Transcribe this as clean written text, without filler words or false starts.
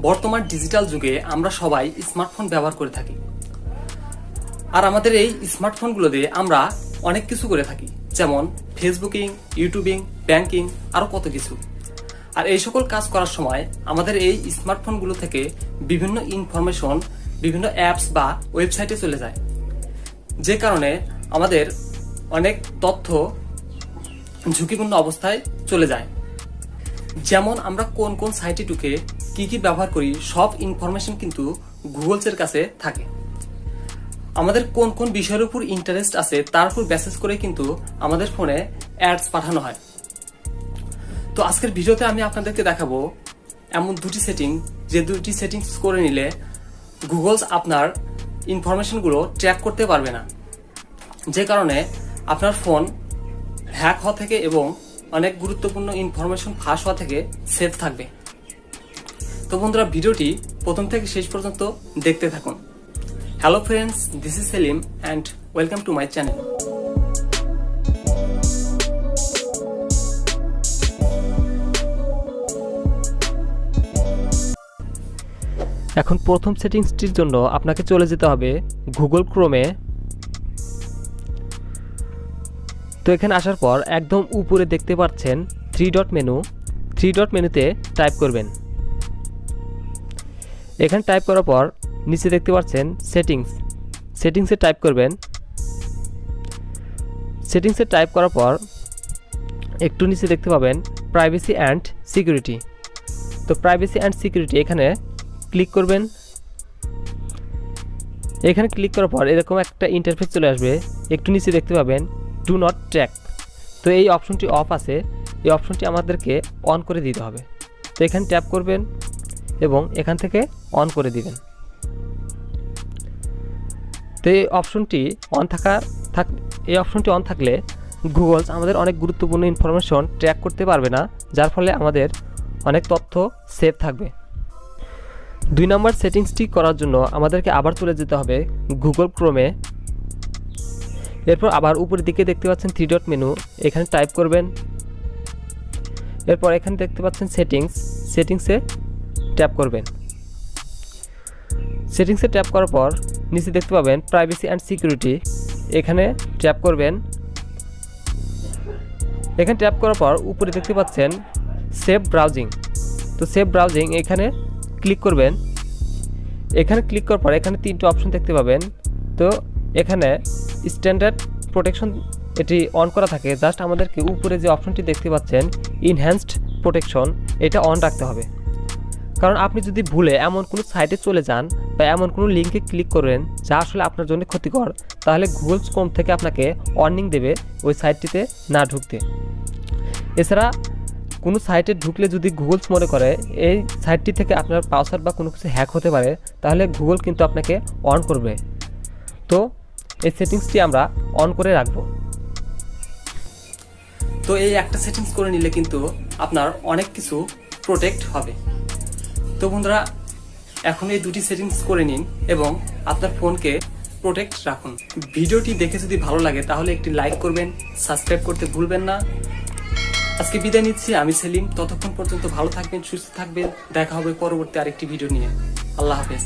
বর্তমান ডিজিটাল যুগে আমরা সবাই স্মার্টফোন ব্যবহার করে থাকি। আর আমাদের এই স্মার্টফোনগুলো দিয়ে আমরা অনেক কিছু করে থাকি, যেমন ফেসবুকিং, ইউটিউবিং, ব্যাংকিং, আরো কত কিছু। আর এই সকল কাজ করার সময় আমাদের এই স্মার্টফোনগুলো থেকে বিভিন্ন ইনফরমেশন বিভিন্ন অ্যাপস বা ওয়েবসাইটে চলে যায়, যে কারণে আমাদের অনেক তথ্য ঝুঁকিপূর্ণ অবস্থায় চলে যায়। যেমন আমরা কোন কোন সাইটে ঢুকে কি কি ব্যবহার করি সব ইনফরমেশন কিন্তু গুগলসের কাছে থাকে। আমাদের কোন কোন বিষয়ের উপর ইন্টারেস্ট আছে তার উপর বেসিস করে কিন্তু আমাদের ফোনে অ্যাডস পাঠানো হয়। তো আজকের ভিডিওতে আমি আপনাদেরকে দেখাবো এমন দুটি সেটিং, যে দুটি সেটিংস করে নিলে গুগলস আপনার ইনফরমেশনগুলো ট্র্যাক করতে পারবে না, যে কারণে আপনার ফোন হ্যাক হওয়া থেকে এবং অনেক গুরুত্বপূর্ণ ইনফরমেশন ফাঁস হওয়া থেকে সেফ থাকবে। তো বন্ধুরা, ভিডিওটি প্রথম থেকে শেষ পর্যন্ত দেখতে থাকুন। Hello friends, this is Salim and welcome to my channel. এখন প্রথম সেটিংসটির জন্য আপনাকে চলে যেতে হবে গুগল ক্রোমে। তো এখানে আসার পর একদম উপরে দেখতে পাচ্ছেন থ্রি ডট মেনুতে টাইপ করবেন। এখানে টাইপ করার পর নিচে দেখতে পাচ্ছেন সেটিংসে টাইপ করবেন। সেটিংসে টাইপ করার পর একটু নিচে দেখতে পাবেন প্রাইভেসি অ্যান্ড সিকিউরিটি। তো প্রাইভেসি অ্যান্ড সিকিউরিটি এখানে ক্লিক করবেন। এখানে ক্লিক করার পর এরকম একটা ইন্টারফেস চলে আসবে। একটু নিচে দেখতে পাবেন ডু নট ট্র্যাক। তো এই অপশনটি অফ আছে, এই অপশনটি আমাদেরকে অন করে দিতে হবে। তো এখানে ট্যাপ করবেন এবং এখান থেকে অন করে দিবেন। তো এই অপশনটি অন থাকলে গুগলস আমাদের অনেক গুরুত্বপূর্ণ ইনফরমেশন ট্র্যাক করতে পারবে না, যার ফলে আমাদের অনেক তথ্য সেভ থাকবে। 2 নম্বর সেটিংসটি করার জন্য আমাদেরকে আবার চলে যেতে হবে গুগল ক্রোমে। এরপর আবার উপরের দিকে দেখতে পাচ্ছেন থ্রি ডট মেনু, এখানে টাইপ করবেন। এরপর এখানে দেখতে পাচ্ছেন সেটিংসে ট্যাপ করবেন। সেটিংসে ট্যাপ করার পর নিচে দেখতে পাবেন প্রাইভেসি অ্যান্ড সিকিউরিটি, এখানে ট্যাপ করবেন। এখানে ট্যাপ করার পর উপরে দেখতে পাচ্ছেন সেভ ব্রাউজিং। তো সেভ ব্রাউজিং এখানে ক্লিক করবেন। এখানে ক্লিক করার পর এখানে 3টি অপশন দেখতে পাবেন। তো এখানে স্ট্যান্ডার্ড প্রোটেকশন এটি অন করা থাকে। জাস্ট আমাদেরকে উপরে যে অপশনটি দেখতে পাচ্ছেন ইনহ্যান্সড প্রোটেকশন, এটা অন রাখতে হবে। কারণ আপনি যদি ভুলে এমন কোনো সাইটে চলে যান বা এমন কোনো লিঙ্কে ক্লিক করেন যা আসলে আপনার জন্য ক্ষতিকর, তাহলে গুগল ক্রোম থেকে আপনাকে ওয়ার্নিং দেবে ওই সাইটটিতে না ঢুকতে। এছাড়া কোনো সাইটে ঢুকলে যদি গুগলস মনে করে এই সাইটটি থেকে আপনার পাসওয়ার্ড বা কোনো কিছু হ্যাক হতে পারে, তাহলে গুগল কিন্তু আপনাকে অন করবে। তো এই সেটিংসটি আমরা অন করে রাখব। তো এই একটা সেটিংস করে নিলে কিন্তু আপনার অনেক কিছু প্রোটেক্ট হবে। তো বন্ধুরা, এখন এই দুটি সেটিংস করে নিন এবং আপনার ফোনকে প্রোটেক্ট রাখুন। ভিডিওটি দেখে যদি ভালো লাগে তাহলে একটি লাইক করবেন, সাবস্ক্রাইব করতে ভুলবেন না। আজকে বিদায় নিচ্ছি, আমি সেলিম। ততক্ষণ পর্যন্ত ভালো থাকবেন, সুস্থ থাকবেন। দেখা হবে পরবর্তী আরেকটি ভিডিও নিয়ে। আল্লাহ হাফেজ।